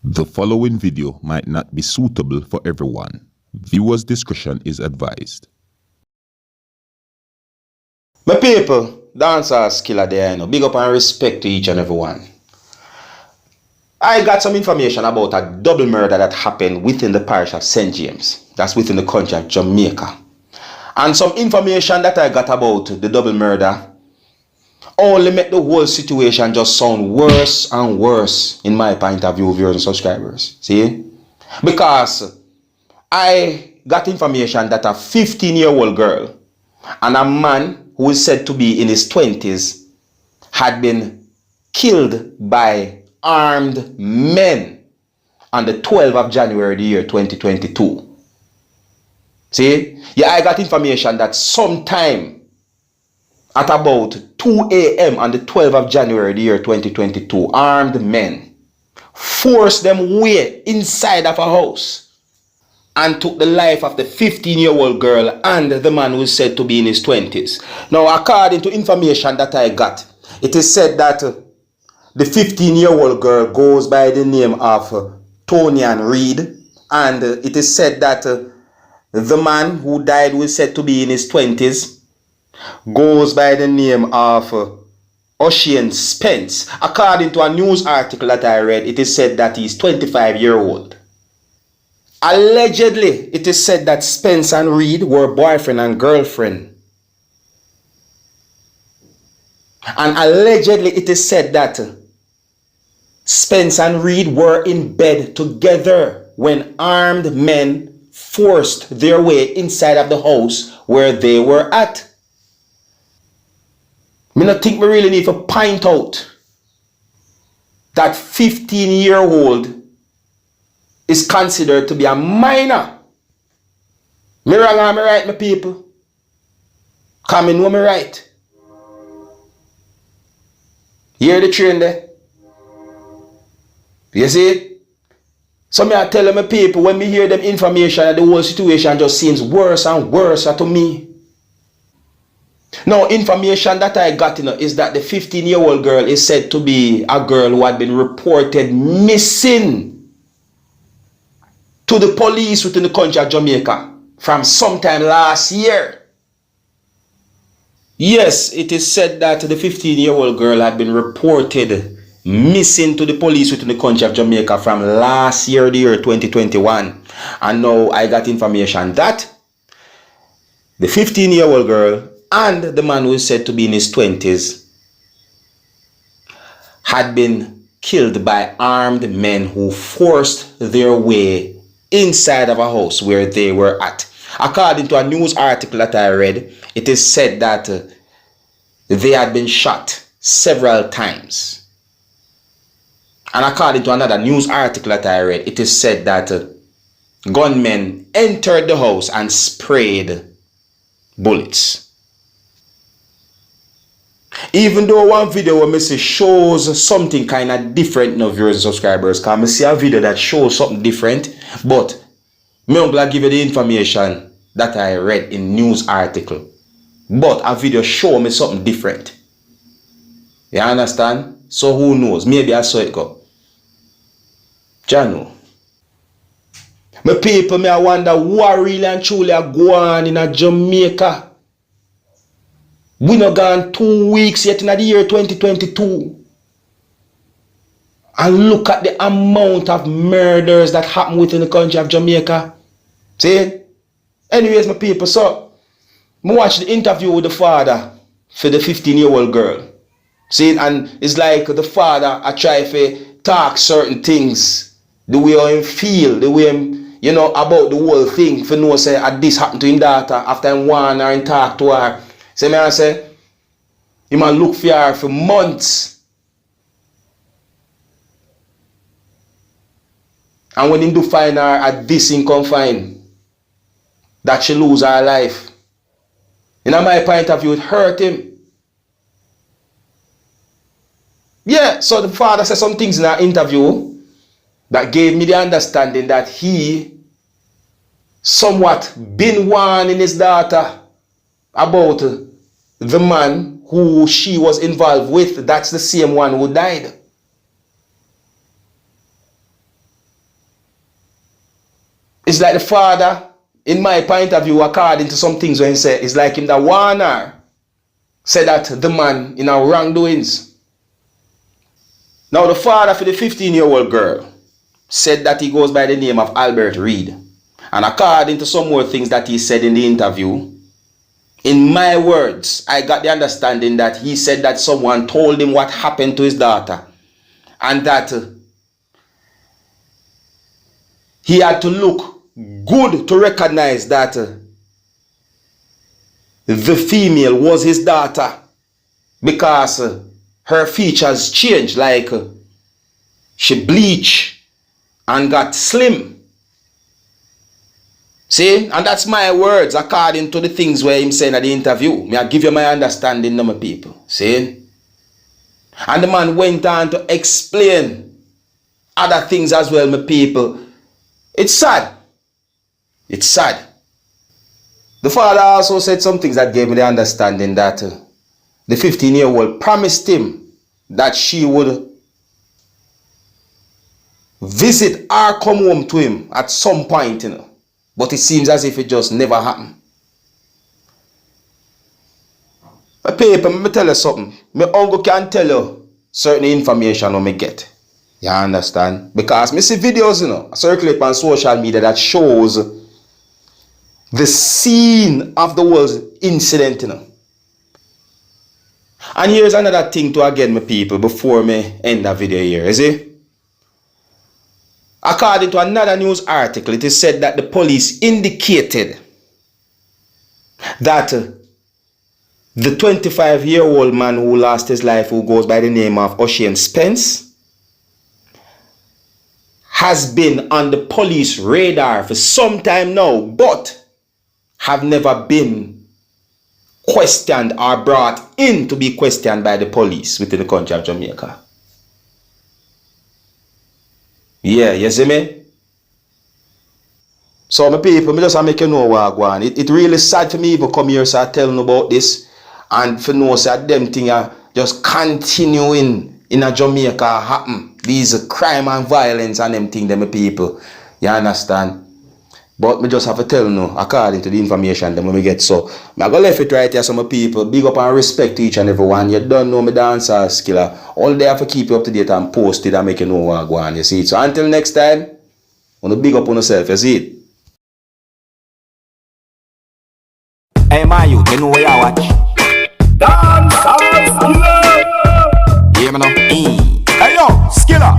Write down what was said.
The following video might not be suitable for everyone. Viewers' discretion is advised. My people, Dancehall skilla there, big up and respect to each and every one. I got some information about a double murder that happened within the parish of St. James. That's within the country of Jamaica. And some information that I got about the double murder only make the whole situation just sound worse and worse in my point of view, viewers and subscribers. See? Because I got information that a 15-year-old girl and a man who is said to be in his 20s had been killed by armed men on the 12th of January the year 2022. See? Yeah, I got information that sometime at about 2 a.m. on the 12th of January the year 2022, armed men forced them way inside of a house and took the life of the 15-year-old girl and the man who is said to be in his 20s. Now, according to information that I got, it is said that the 15-year-old girl goes by the name of Tonian Reed, and it is said that the man who died, who is said to be in his 20s, goes by the name of Ocean Spence. According to a news article that I read, it is said that he's 25-year-old. Allegedly, it is said that Spence and Reed were boyfriend and girlfriend. And allegedly, it is said that Spence and Reed were in bed together when armed men forced their way inside of the house where they were at. I don't think we really need to point out that 15-year-old is considered to be a minor. Me wrong or me right, my people? Come in, know me right. Hear the train there? You see? So me I tell my people, when me hear them information, the whole situation just seems worse and worse to me. Now, information that I got is that the 15-year-old girl is said to be a girl who had been reported missing to the police within the country of Jamaica from sometime last year. Yes, it is said that the 15-year-old girl had been reported missing to the police within the country of Jamaica from last year, the year 2021. And now I got information that the 15-year-old girl and the man who is said to be in his 20s had been killed by armed men who forced their way inside of a house where they were at. According to a news article that I read, it is said that they had been shot several times. And according to another news article that I read, it is said that gunmen entered the house and sprayed bullets. Even though one video where I see shows something kind of different now, viewers and subscribers, because I see a video that shows something different, but I'm going to give you the information that I read in news article. But a video show me something different. You understand? So who knows? Maybe I saw it go. Jano. My people, me I wonder what really and truly are going on in Jamaica. We not gone 2 weeks yet in the year 2022. And look at the amount of murders that happen within the country of Jamaica. See? Anyways, my people, so I watch the interview with the father for the 15-year-old girl. See? And it's like the father I try to talk certain things, the way him feel, the way him, about the whole thing, for know say this happened to him daughter after him warn her and talk to her. So me I say, you man look for her for months. And when him do find her at this in confine, that she lose her life. In my point of view, it hurt him. Yeah, so the father said some things in our interview that gave me the understanding that he somewhat been warning his daughter about the man who she was involved with. That's the same one who died. It's like the father, in my point of view, according to some things when he said, it's like him that warner said that the man in our wrongdoings. Now the father for the 15-year-old girl said that he goes by the name of ll3d. And according to some more things that he said in the interview, in my words, I got the understanding that he said that someone told him what happened to his daughter. And that he had to look good to recognize that the female was his daughter, because her features changed, like she bleached and got slim. See, and that's my words according to the things where him saying at the interview. Me I give you my understanding, no, my people. See? And the man went on to explain other things as well, my people. It's sad. It's sad. The father also said some things that gave me the understanding that the 15-year-old promised him that she would visit or come home to him at some point, you know. But it seems as if it just never happened. My people, let me tell you something. My uncle can tell you certain information when me get. You understand? Because me see videos, you know, circulate on social media that shows the scene of the world's incident, you know. And here's another thing to again, my people, before me end the video here, you see? According to another news article, it is said that the police indicated that the 25-year-old man who lost his life, who goes by the name of Ocean Spence, has been on the police radar for some time now, but have never been questioned or brought in to be questioned by the police within the country of Jamaica. Yeah, you see me? So my people, me just make you know what I go on. It really sad for me even come here so I tell them about this. And for know that them things are just continuing in a Jamaica happen. These crime and violence and them things, them people. You understand? But me just have to tell you, according to the information that we get. So I go left it right here, some people. Big up and respect to each and every one. You don't know me Dancehall skilla. All they have to keep you up to date and post it and make you know what I go on. You see it? So until next time, I want to big up on yourself. You see it? Hey, my youth, you know where you watch? Dancehall skilla. Yeah, man. Hey, yo, skilla.